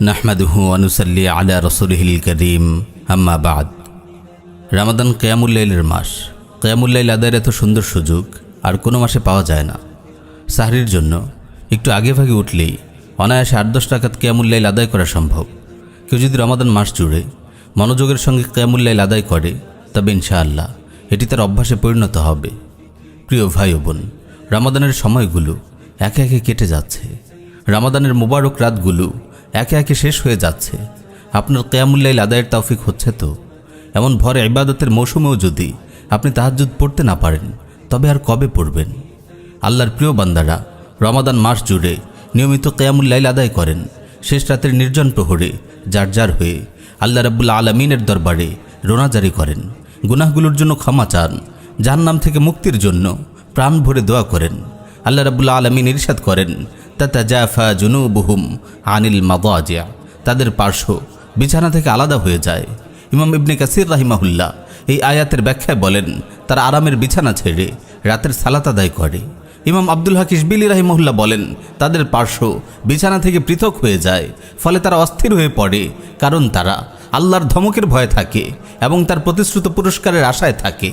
নাহমাদুহু ওয়া নুসাল্লি আলা রাসূলিহিল কারীম, আম্মা বাদ। রমাদান কিয়ামুল লাইলের মাস। কিয়ামুল লাইল আদায়ের এত সুন্দর সুযোগ আর কোনো মাসে পাওয়া যায় না। সাহরির জন্য একটু আগে ভাগে উঠলেই অনায়াসে ৮-১০ রাকাত কিয়ামুল লাইল আদায় করা সম্ভব। কেউ যদি রমাদান মাস জুড়ে মনোযোগের সঙ্গে কিয়ামুল লাইল আদায় করে, তবে ইনশাআল্লাহ এটি তার অভ্যাসে পরিণত হবে। প্রিয় ভাই ও বোন, রমাদানের সময়গুলো একে একে কেটে যাচ্ছে। রমাদানের মোবারক রাতগুলো একে একে শেষ হয়ে যাচ্ছে। আপনার কিয়ামুল লাইল আদায়ের তৌফিক হচ্ছে তো? এমন ভরে ইবাদতের মৌসুমেও যদি আপনি তাহাজ্জুদ পড়তে না পারেন, তবে আর কবে পড়বেন? আল্লাহর প্রিয় বান্দারা রমাদান মাস জুড়ে নিয়মিত কিয়ামুল লাইল আদায় করেন। শেষ রাতের নির্জন প্রহরে জারজার হয়ে আল্লাহ রাব্বুল আলামিনের দরবারে রোনাজারি করেন, গুনাহগুলোর জন্য ক্ষমা চান, জাহান্নাম থেকে মুক্তির জন্য প্রাণ ভরে দোয়া করেন। আল্লাহ রাব্বুল আলামিন ইরশাদ করেন, তাতাজাফা জুনুবুহুম আনিল মাদাজিয়া, তাদের পার্শ্ব বিছানা থেকে আলাদা হয়ে যায়। ইমাম ইবনে কাসির রাহিমাহুল্লাহ এই আয়াতের ব্যাখ্যায় বলেন, তারা আরামের বিছানা ছেড়ে রাতের সালাত আদায় করে। ইমাম আব্দুল হক ইশবিলি রাহিমাহুল্লাহ বলেন, তাদের পার্শ্ব বিছানা থেকে পৃথক হয়ে যায়, ফলে তারা অস্থির হয়ে পড়ে, কারণ তারা আল্লাহর ধমকের ভয়ে থাকে এবং তার প্রতিশ্রুত পুরস্কারের আশায় থাকে।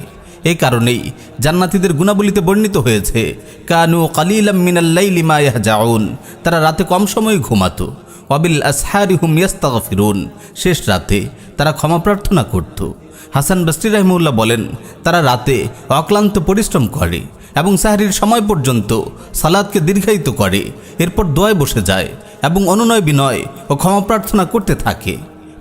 এই কারণেই জান্নাতীদের গুণাবলীতে বর্ণিত হয়েছে, কানু কালিলাম মিনাল লাইলি মা ইয়াহজাউন, তারা রাতে কম সময় ঘুমাতো। ওয়াবিল আসহারি হুম ইস্তাগফিরুন, শেষ রাতে তারা ক্ষমা প্রার্থনা করত। হাসান বসরি রাহিমাহুল্লাহ বলেন, তারা রাতে অক্লান্ত পরিশ্রম করে এবং সাহরির সময় পর্যন্ত সালাতকে দীর্ঘায়িত করে, এরপর দোয়ায় বসে যায় এবং অনুনয় বিনয় ও ক্ষমা প্রার্থনা করতে থাকে।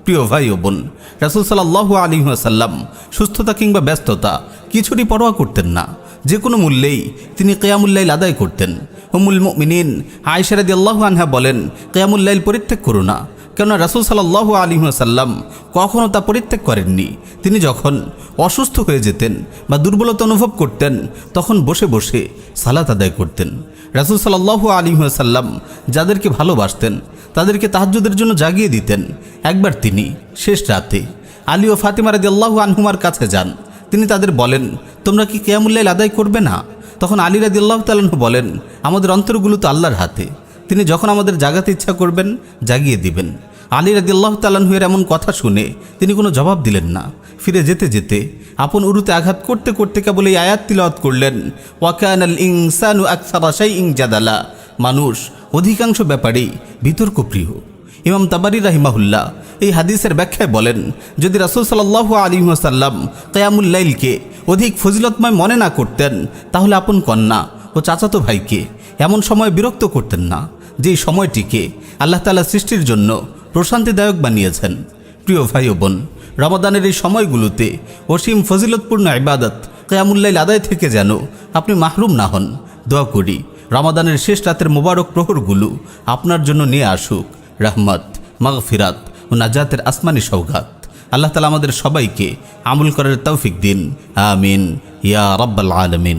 প্রিয় ভাই ও বোন, রাসূল সাল্লাল্লাহু আলাইহি ওয়াসাল্লাম সুস্থতা কিংবা ব্যস্ততা কিছুরই পরোয়া করতেন না। যে কোনো মূল্যেই তিনি কিয়ামুল লাইল আদায় করতেন। উম্মুল মুমিনিন আয়েশা রাদিয়াল্লাহু আনহা বলেন, কিয়ামুল লাইল পরিত্যাগ করো না, কেননা রাসূল সাল্লাল্লাহু আলাইহি ওয়াসাল্লাম কখনও তা পরিত্যাগ করেননি। তিনি যখন অসুস্থ হয়ে যেতেন বা দুর্বলতা অনুভব করতেন, তখন বসে বসে সালাত আদায় করতেন। রাসূল সাল্লাল্লাহু আলাইহি ওয়াসাল্লাম যাদেরকে ভালোবাসতেন তাদেরকে তাহাজ্জুদের জন্য জাগিয়ে দিতেন। একবার তিনি শেষ রাতে আলী ও ফাতিমা রাদিয়াল্লাহু আনহুমার কাছে যান। তিনি তাদের বলেন, তোমরা কি কিয়ামুল লাইল আদায় করবে না? তখন আলী রাদিয়াল্লাহু তাআলা আনহু বলেন, আমাদের অন্তরগুলো তো আল্লাহর হাতে, তিনি যখন আমাদের জাগাতে ইচ্ছা করবেন জাগিয়ে দিবেন। আলী রাদিয়াল্লাহু তাআলা আনহু এর এমন কথা শুনে তিনি কোনো জবাব দিলেন না। ফিরে যেতে যেতে আপন উরুতে আঘাত করতে করতে কেবল এই আয়াত তিলাওয়াত করলেন, ওয়া কানাল ইনসানু আকসারা শাইইন জাদালা, মানুষ অধিকাংশ ব্যাপারেই বিতর্ক প্রিয়। ইমাম তাবারি রাহিমাহুল্লাহ এই হাদিসের ব্যাখ্যায় বলেন, যদি রাসূল সাল্লাল্লাহু আলাইহি ওয়াসাল্লাম কিয়ামুল লাইলকে অধিক ফজিলতময় মনে না করতেন, তাহলে আপন কন্যা ও চাচাতো ভাইকে এমন সময় বিরক্ত করতেন না, যেই সময়টিকে আল্লাহ তাআলা সৃষ্টির জন্য প্রশান্তিদায়ক বানিয়েছেন। প্রিয় ভাই ও বোন, রমাদানের এই সময়গুলোতে অসীম ফজিলতপূর্ণ ইবাদত কিয়ামুল লাইল আদায় থেকে যেন আপনি মাহরুম না হন। দোয়া করি রমাদানের শেষ রাতের মোবারক প্রহরগুলো আপনার জন্য নিয়ে আসুক রহমত, মাগফিরাত ও নাজাতের আসমানি সওগাত। আল্লাহ তাআলা আমাদের সবাইকে আমল করার তৌফিক দিন। আমিন ইয়া রাব্বাল আলামিন।